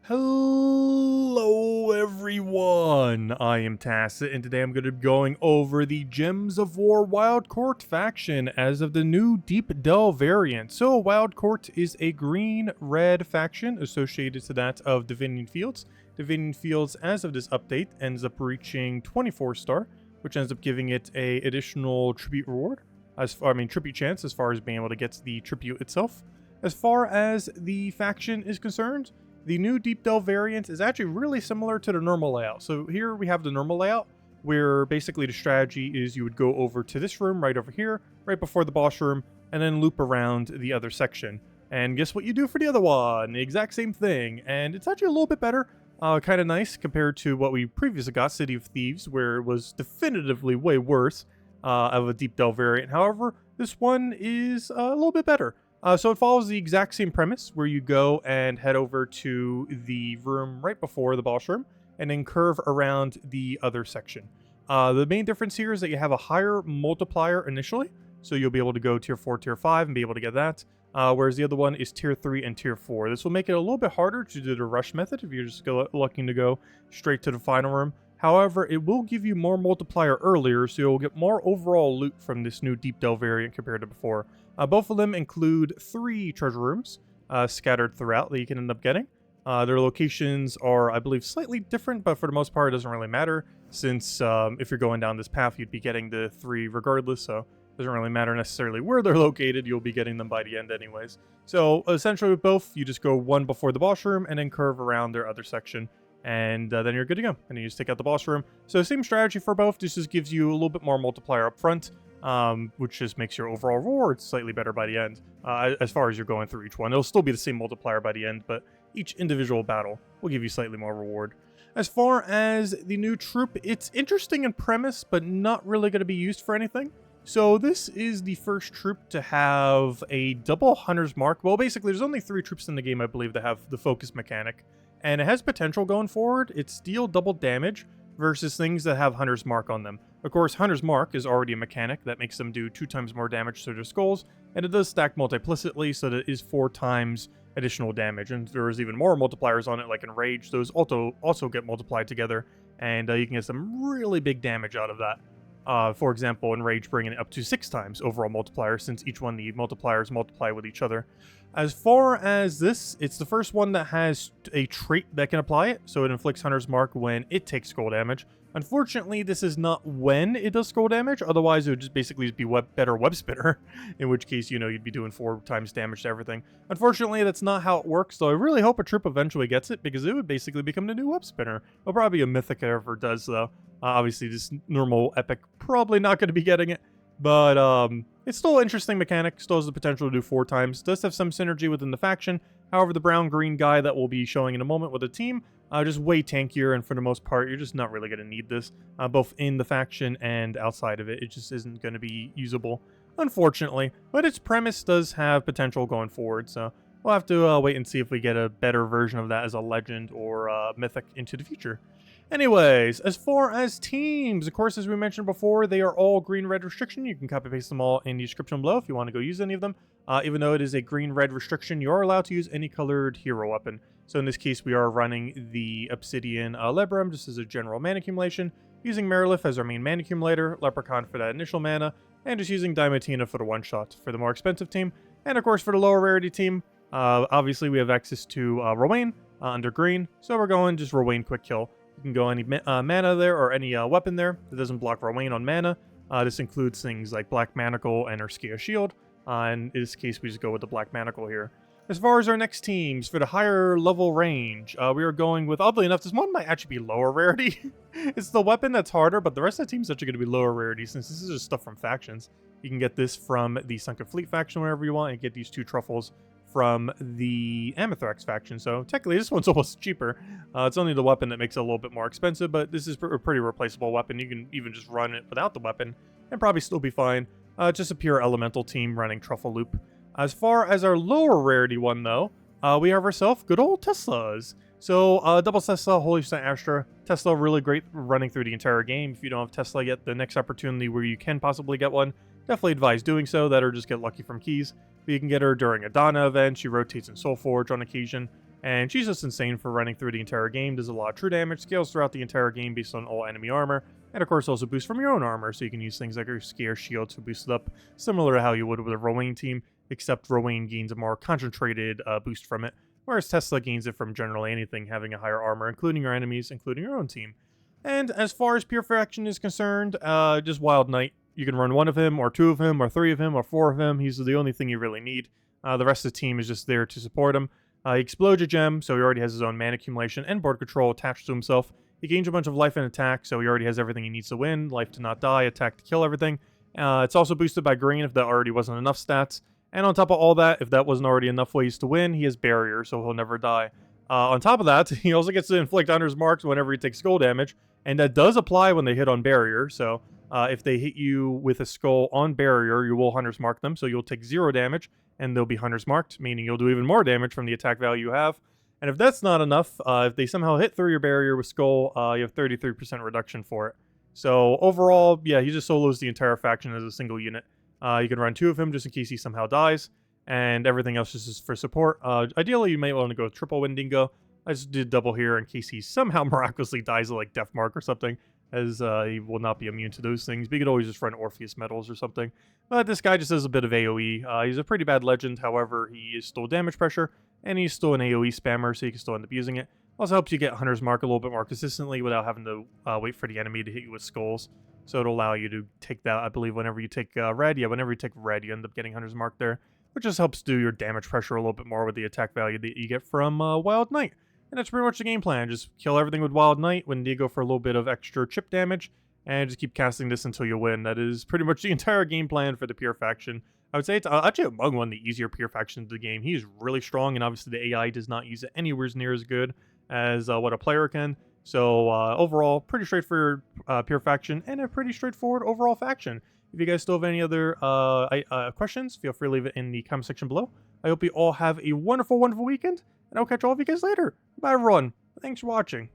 Hello everyone, I am Tacit, and today I'm going to be going over the Gems of War Wild Court faction as of the new Deep Delve variant. So Wild Court is a green-red faction associated to that of Divinian Fields. Divinian Fields, as of this update, ends up reaching 24 star, which ends up giving it a additional tribute reward, tribute chance as far as being able to get the tribute itself. As far as the faction is concerned, the new Deep Delve variant is actually really similar to the normal layout. So here we have the normal layout, where basically the strategy is you would go over to this room right over here, right before the boss room, and then loop around the other section. And guess what you do for the other one? The exact same thing, and it's actually a little bit better. Kind of nice compared to what we previously got, City of Thieves, where it was definitively way worse of a Deep Delve variant. However, this one is a little bit better. So it follows the exact same premise where you go and head over to the room right before the boss room and then curve around the other section. The main difference here is that you have a higher multiplier initially, so you'll be able to go tier 4, tier 5 and be able to get that, whereas the other one is tier 3 and tier 4. This will make it a little bit harder to do the rush method if you're just looking to go straight to the final room. However, it will give you more multiplier earlier, so you'll get more overall loot from this new Deep Delve variant compared to before. Both of them include 3 treasure rooms scattered throughout that you can end up getting. Their locations are, I believe, slightly different, but for the most part, it doesn't really matter, since if you're going down this path, you'd be getting the 3 regardless, so it doesn't really matter necessarily where they're located, you'll be getting them by the end anyways. So essentially with both, you just go one before the boss room and then curve around their other section. And then you're good to go. And you just take out the boss room. So same strategy for both. This just gives you a little bit more multiplier up front, which just makes your overall reward slightly better by the end. As far as you're going through each one, it'll still be the same multiplier by the end, but each individual battle will give you slightly more reward. As far as the new troop, it's interesting in premise, but not really going to be used for anything. So this is the first troop to have a double hunter's mark. Well, basically, there's only 3 troops in the game, I believe, that have the focus mechanic. And it has potential going forward. It's deal double damage versus things that have Hunter's Mark on them. Of course, Hunter's Mark is already a mechanic that makes them do 2 times more damage to their skulls, and it does stack multiplicitly, so that it is 4 times additional damage. And there's even more multipliers on it, like in Rage. Those also get multiplied together, and you can get some really big damage out of that. For example, in Rage, bringing it up to 6 times overall multiplier, since each one the multipliers multiply with each other. As far as this, it's the first one that has a trait that can apply it, so it inflicts Hunter's Mark when it takes skull damage. Unfortunately, this is not when it does skull damage, otherwise it would just basically be better web spinner, in which case, you know, you'd be doing 4 times damage to everything. Unfortunately, that's not how it works, so I really hope a troop eventually gets it, because it would basically become the new web spinner. It'll probably be a mythic if it ever does, though. Obviously, this normal epic probably not going to be getting it, but it's still an interesting mechanic, still has the potential to do 4 times, does have some synergy within the faction. However, the brown-green guy that we'll be showing in a moment with the team, just way tankier, and for the most part, you're just not really going to need this, both in the faction and outside of it. It just isn't going to be usable, unfortunately, but its premise does have potential going forward, so we'll have to wait and see if we get a better version of that as a legend or mythic into the future. Anyways, as far as teams, of course, as we mentioned before, they are all green-red restriction. You can copy-paste them all in the description below if you want to go use any of them. Even though it is a green-red restriction, you are allowed to use any colored hero weapon. So in this case, we are running the Obsidian Lebrum just as a general mana accumulation, using Marilith as our main mana accumulator, Leprechaun for that initial mana, and just using Diamantina for the one-shot for the more expensive team. And of course, for the lower rarity team, obviously we have access to Rowanne under green, so we're going just Rowanne quick kill. You can go any mana there or any weapon there that doesn't block Rowanne on mana. This includes things like Black Manacle and Urskia Shield. In this case, we just go with the Black Manacle here. As far as our next teams, for the higher level range, we are going with, oddly enough, this one might actually be lower rarity. It's the weapon that's harder, but the rest of the team's actually going to be lower rarity since this is just stuff from factions. You can get this from the Sunken Fleet faction wherever you want and get these 2 truffles from the Amethyrax faction, so technically this one's almost cheaper. It's only the weapon that makes it a little bit more expensive, but this is a pretty replaceable weapon. You can even just run it without the weapon and probably still be fine. Just a pure elemental team running Truffle Loop. As far as our lower rarity one, though, we have ourselves good old Teslas. So, double Tesla, Holy Saint Astra. Tesla really great running through the entire game. If you don't have Tesla yet, the next opportunity where you can possibly get one, definitely advise doing so. That or just get lucky from keys. But you can get her during a Dana event. She rotates in Soulforge on occasion. And she's just insane for running through the entire game. Does a lot of true damage, scales throughout the entire game based on all enemy armor, and of course also boosts from your own armor, so you can use things like her Scare Shield to boost it up, similar to how you would with a Rowanne team, except Rowanne gains a more concentrated boost from it, whereas Tesla gains it from generally anything having a higher armor, including your enemies, including your own team. And as far as pure faction is concerned, just Wild Knight. You can run one of him, or two of him, or three of him, or four of him. He's the only thing you really need. The rest of the team is just there to support him. He explodes a gem, so he already has his own mana accumulation and board control attached to himself. He gains a bunch of life and attack, so he already has everything he needs to win. Life to not die, attack to kill everything. It's also boosted by green if that already wasn't enough stats. And on top of all that, if that wasn't already enough ways to win, he has barrier, so he'll never die. On top of that, he also gets to inflict Hunter's Marks whenever he takes skull damage, and that does apply when they hit on barrier, so if they hit you with a skull on barrier, you will Hunter's Mark them, so you'll take 0 damage, and they'll be Hunter's Marked, meaning you'll do even more damage from the attack value you have. And if that's not enough, if they somehow hit through your barrier with skull, you have 33% reduction for it. So overall, yeah, he just solos the entire faction as a single unit. You can run 2 of him just in case he somehow dies, and everything else just is for support. Ideally, you may want to go with triple Wendigo. I just did double here in case he somehow miraculously dies of like Death Mark or something, as he will not be immune to those things. But you could always just run Orpheus Metals or something. But this guy just does a bit of AoE. He's a pretty bad legend, however, he is still damage pressure, and he's still an AoE spammer, so you can still end up using it. Also helps you get Hunter's Mark a little bit more consistently without having to wait for the enemy to hit you with skulls. So it'll allow you to take that, I believe, whenever you take red. Yeah, whenever you take red, you end up getting Hunter's Mark there, which just helps do your damage pressure a little bit more with the attack value that you get from Wild Knight. And that's pretty much the game plan. Just kill everything with Wild Knight when you go for a little bit of extra chip damage, and just keep casting this until you win. That is pretty much the entire game plan for the Pure Faction. I would say it's actually among one of the easier Pure Factions of the game. He is really strong, and obviously the AI does not use it anywhere near as good as what a player can. So overall, pretty straightforward Pure Faction, and a pretty straightforward overall faction. If you guys still have any other questions, feel free to leave it in the comment section below. I hope you all have a wonderful, wonderful weekend, and I'll catch all of you guys later. Bye, everyone. Thanks for watching.